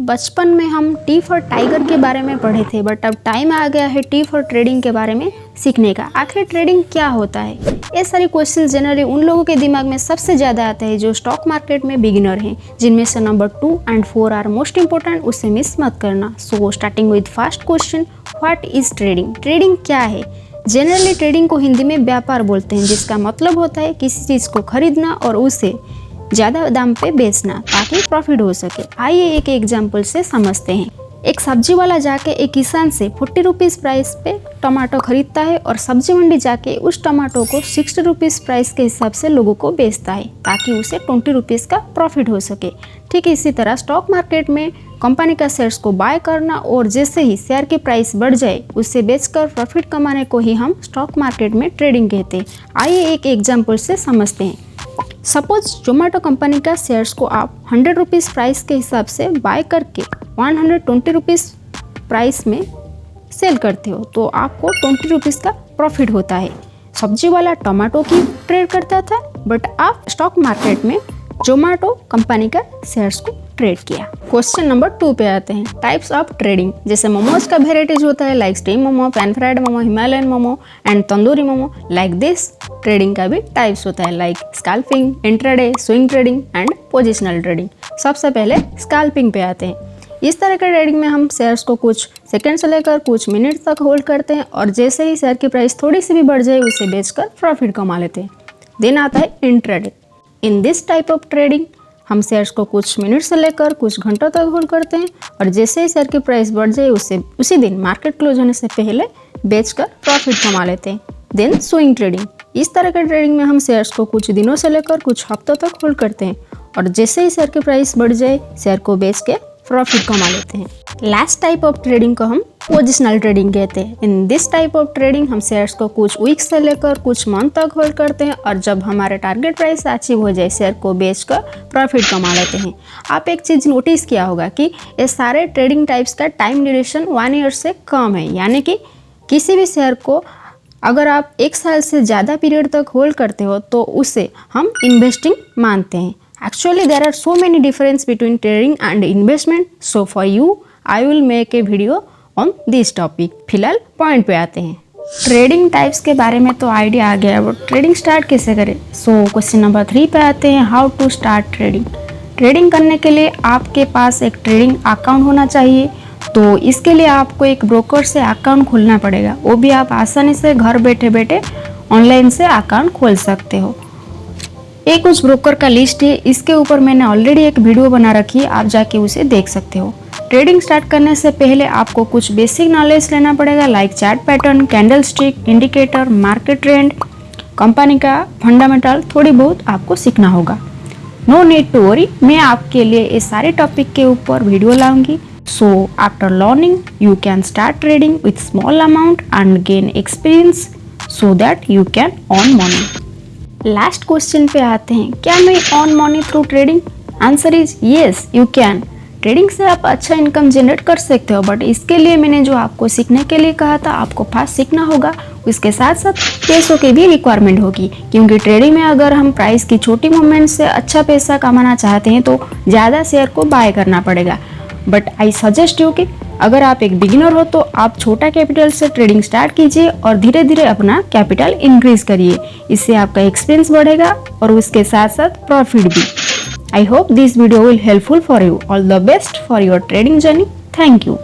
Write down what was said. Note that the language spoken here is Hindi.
बचपन में हम टी फॉर टाइगर के बारे में पढ़े थे, बट अब टाइम आ गया है टी फॉर ट्रेडिंग के बारे में सीखने का। आखिर ट्रेडिंग क्या होता है? ये सारे क्वेश्चन जनरली उन लोगों के दिमाग में सबसे ज़्यादा आते हैं जो स्टॉक मार्केट में बिगिनर हैं, जिनमें से नंबर 2 और 4 आर मोस्ट इंपॉर्टेंट, उससे मिस मत करना। So starting with first question, what is trading? Trading क्या है? जनरली ट्रेडिंग को हिंदी में व्यापार बोलते हैं, जिसका मतलब होता है किसी चीज़ को खरीदना और उसे ज़्यादा दाम पे बेचना ताकि प्रॉफिट हो सके। आइए एक एग्जाम्पल से समझते हैं। एक सब्जी वाला जाके एक किसान से 40 रुपीज़ प्राइस पे टमाटो खरीदता है और सब्जी मंडी जाके उस टमाटो को 60 रुपीज़ प्राइस के हिसाब से लोगों को बेचता है ताकि उसे 20 रुपीज़ का प्रॉफिट हो सके। ठीक इसी तरह स्टॉक मार्केट में कंपनी का शेयर्स को बाय करना और जैसे ही शेयर की प्राइस बढ़ जाए उसे बेचकर प्रॉफिट कमाने को ही हम स्टॉक मार्केट में ट्रेडिंग कहते हैं। आइए एक एग्जाम्पल से समझते हैं। सपोज जोमेटो कंपनी का शेयर्स को आप 100 रुपीज़ प्राइस के हिसाब से बाय करके 120 रुपीज़ प्राइस में सेल करते हो तो आपको 20 रुपीज़ का प्रॉफिट होता है। सब्जी वाला टमाटो की ट्रेड करता था, बट आप स्टॉक मार्केट में जोमेटो कंपनी का शेयर्स को ट्रेड किया। क्वेश्चन नंबर 2 पे आते हैं, टाइप्स ऑफ ट्रेडिंग। जैसे मोमोज का वेराइटीज होता है like steam momo, pan fried momo, Himalayan momo and tandoori momo. Like this trading का भी टाइप्स होता है like scalping, intraday, swing trading and positional trading. सबसे पहले स्कैल्पिंग पे आते हैं। इस तरह के ट्रेडिंग में हम शेयर्स को कुछ सेकंड से लेकर कुछ मिनट तक होल्ड करते हैं और जैसे ही शेयर की प्राइस थोड़ी सी भी बढ़ जाए उसे बेचकर प्रॉफिट कमा लेते हैं। देन आता है intraday. In this type of trading हम शेयर्स को कुछ मिनट से लेकर कुछ घंटों तक होल्ड करते हैं और जैसे ही शेयर की प्राइस बढ़ जाए उसी दिन मार्केट क्लोज होने से पहले बेचकर प्रॉफिट कमा लेते हैं। Then swing trading. इस तरह के ट्रेडिंग में हम शेयर्स को कुछ दिनों से लेकर कुछ हफ्तों तक होल्ड करते हैं और जैसे ही शेयर की प्राइस बढ़ जाए शेयर को बेच के प्रॉफिट कमा लेते हैं। लास्ट टाइप ऑफ ट्रेडिंग को हम पोजिशनल ट्रेडिंग कहते हैं। In this type of trading हम शेयर्स को कुछ वीक्स से लेकर कुछ मंथ तक होल्ड करते हैं और जब हमारे टारगेट प्राइस अचीव हो जाए शेयर को बेचकर प्रॉफिट कमा लेते हैं। आप एक चीज़ नोटिस किया होगा कि ये सारे ट्रेडिंग टाइप्स का टाइम ड्यूरेशन 1 ईयर से कम है, यानी कि किसी भी शेयर को अगर आप 1 साल से ज़्यादा पीरियड तक होल्ड करते हो तो उसे हम इन्वेस्टिंग मानते हैं। Actually, there are so many difference between trading and investment. So for you, I will make a video on this topic. फिलहाल पॉइंट पे आते हैं। ट्रेडिंग टाइप्स के बारे में तो आइडिया आ गया, बट ट्रेडिंग स्टार्ट कैसे करें? सो क्वेश्चन नंबर 3 पे आते हैं, how to start trading. Trading करने के लिए आपके पास एक ट्रेडिंग अकाउंट होना चाहिए, तो इसके लिए आपको एक ब्रोकर से अकाउंट खोलना पड़ेगा। वो भी आप आसानी से घर बैठे बैठे ऑनलाइन से अकाउंट खोल सकते हो। एक उस ब्रोकर का लिस्ट है, इसके ऊपर मैंने ऑलरेडी एक वीडियो बना रखी है, आप जाके उसे देख सकते हो। ट्रेडिंग स्टार्ट करने से पहले आपको कुछ बेसिक नॉलेज लेना पड़ेगा like chart pattern, candle stick, indicator, market trend, company का फंडामेंटल थोड़ी बहुत आपको सीखना होगा। नो नीड टू वरी, मैं आपके लिए इस सारे टॉपिक के ऊपर वीडियो लाऊंगी। So after learning you can start trading with small amount and gain experience so that you can earn money. Last question पे आते हैं, क्या मैं earn money through trading? Answer is yes, you can. Trading से आप अच्छा इनकम जनरेट कर सकते हो, बट इसके लिए मैंने जो आपको सीखने के लिए कहा था आपको फास्ट सीखना होगा, उसके साथ साथ पैसों की भी रिक्वायरमेंट होगी, क्योंकि ट्रेडिंग में अगर हम प्राइस की छोटी मूवमेंट से अच्छा पैसा कमाना चाहते हैं तो ज़्यादा शेयर को बाय करना पड़ेगा। बट आई सजेस्ट यू कि अगर आप एक बिगिनर हो तो आप छोटा कैपिटल से ट्रेडिंग स्टार्ट कीजिए और धीरे धीरे अपना कैपिटल इंक्रीज करिए। इससे आपका एक्सपीरियंस बढ़ेगा और उसके साथ साथ प्रॉफिट भी। I hope this video will helpful for you. All the best for your trading journey. Thank you.